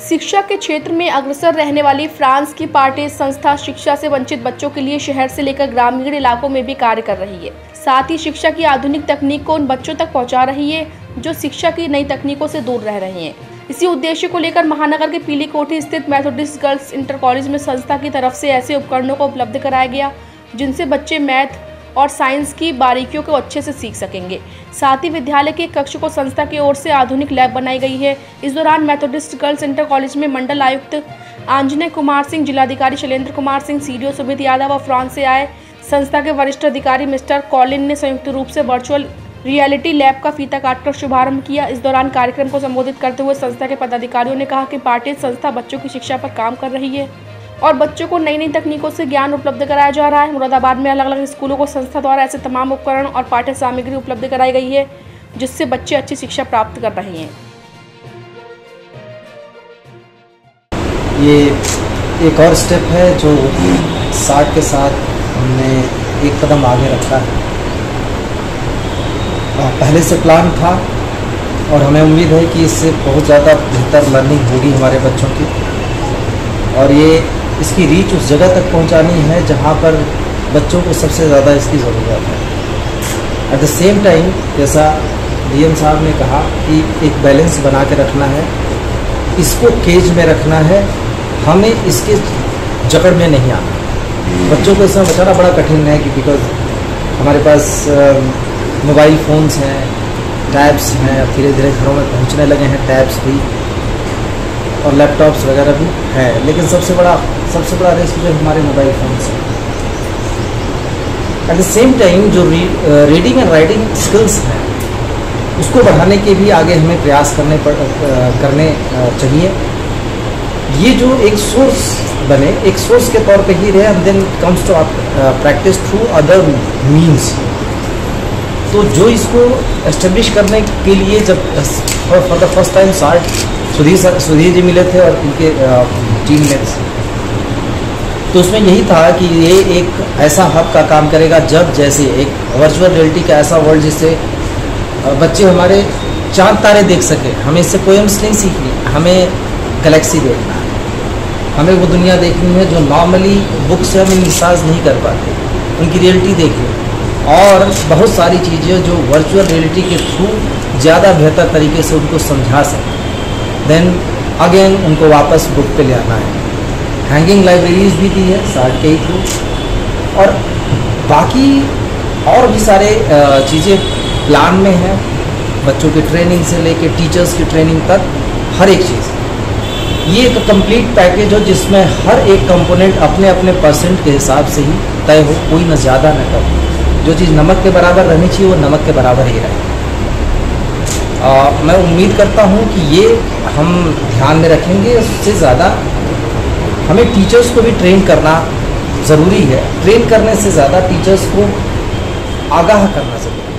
शिक्षा के क्षेत्र में अग्रसर रहने वाली फ्रांस की पार्टेज संस्था शिक्षा से वंचित बच्चों के लिए शहर से लेकर ग्रामीण इलाकों में भी कार्य कर रही है। साथ ही शिक्षा की आधुनिक तकनीक को उन बच्चों तक पहुंचा रही है जो शिक्षा की नई तकनीकों से दूर रह रहे हैं। इसी उद्देश्य को लेकर महानगर के पीली कोठी स्थित मेथोडिस्ट गर्ल्स इंटर कॉलेज में संस्था की तरफ से ऐसे उपकरणों को उपलब्ध कराया गया जिनसे बच्चे मैथ और साइंस की बारीकियों को अच्छे से सीख सकेंगे। साथ ही विद्यालय के कक्ष को संस्था की ओर से आधुनिक लैब बनाई गई है। इस दौरान मेथोडिस्ट गर्ल्स इंटर कॉलेज में मंडल आयुक्त आंजनेय कुमार सिंह, जिलाधिकारी शैलेंद्र कुमार सिंह, सीडीओ सुमित यादव व फ्रांस से आए संस्था के वरिष्ठ अधिकारी मिस्टर कॉलिन ने संयुक्त रूप से वर्चुअल रियलिटी लैब का फीता काटकर शुभारंभ किया। इस दौरान कार्यक्रम को संबोधित करते हुए संस्था के पदाधिकारियों ने कहा कि पार्टेज संस्था बच्चों की शिक्षा पर काम कर रही है और बच्चों को नई नई तकनीकों से ज्ञान उपलब्ध कराया जा रहा है। मुरादाबाद में अलग अलग स्कूलों को संस्था द्वारा ऐसे तमाम उपकरण और पाठ्य सामग्री उपलब्ध कराई गई है जिससे बच्चे अच्छी शिक्षा प्राप्त कर रहे हैं। ये एक और स्टेप है जो साथ के साथ हमने एक कदम आगे रखा है। पहले से प्लान था और हमें उम्मीद है कि इससे बहुत ज़्यादा बेहतर लर्निंग होगी हमारे बच्चों की, और ये इसकी रीच उस जगह तक पहुंचानी है जहां पर बच्चों को सबसे ज़्यादा इसकी ज़रूरत है। एट द सेम टाइम जैसा डीएम साहब ने कहा कि एक बैलेंस बना के रखना है, इसको केज में रखना है, हमें इसके जकड़ में नहीं आना। बच्चों को इसमें बचाना बड़ा कठिन है कि बिकॉज हमारे पास मोबाइल फ़ोन्स हैं, टैब्स हैं, धीरे धीरे घरों में पहुंचने लगे हैं टैब्स भी, और लैपटॉप्स वगैरह भी हैं, लेकिन सबसे बड़ा रिस्क जो हमारे मोबाइल फ़ोन्स हैं। एट द सेम टाइम जो रीडिंग एंड राइटिंग स्किल्स हैं उसको बढ़ाने के भी आगे हमें प्रयास करने चाहिए। ये जो एक सोर्स बने, एक सोर्स के तौर पे ही रहे, and then comes to practice through other means. तो जो इसको एस्टेब्लिश करने के लिए जब for the first time Sudhir ji मिले थे और उनके टीम मेट्स, तो उसमें यही था कि ये एक ऐसा हब का काम करेगा जब जैसे एक वर्चुअल रियलिटी का ऐसा वर्ल्ड जिससे बच्चे हमारे चांद तारे देख सके। हमें इससे पोएम्स नहीं सीखनी, हमें गैलेक्सी देखना है, हमें वो दुनिया देखनी है जो नॉर्मली बुक से हम इंसाज नहीं कर पाते, उनकी रियलिटी देखनी, और बहुत सारी चीज़ें जो वर्चुअल रियलिटी के थ्रू ज़्यादा बेहतर तरीके से उनको समझा सकें। देन अगेन उनको वापस बुक पे ले आना है। हैंगिंग लाइब्रेरीज भी दी है सार्ट के ही थ्रू, और बाकी और भी सारे चीज़ें प्लान में हैं, बच्चों की ट्रेनिंग से लेके टीचर्स की ट्रेनिंग तक हर एक चीज़। ये एक कंप्लीट पैकेज हो जिसमें हर एक कंपोनेंट अपने अपने परसेंट के हिसाब से ही तय हो, कोई न ज़्यादा न कम। जो चीज़ नमक के बराबर रहनी चाहिए वो नमक के बराबर ही रहे। मैं उम्मीद करता हूँ कि ये हम ध्यान में रखेंगे। उससे ज़्यादा हमें टीचर्स को भी ट्रेन करना ज़रूरी है। ट्रेन करने से ज़्यादा टीचर्स को आगाह करना ज़रूरी है।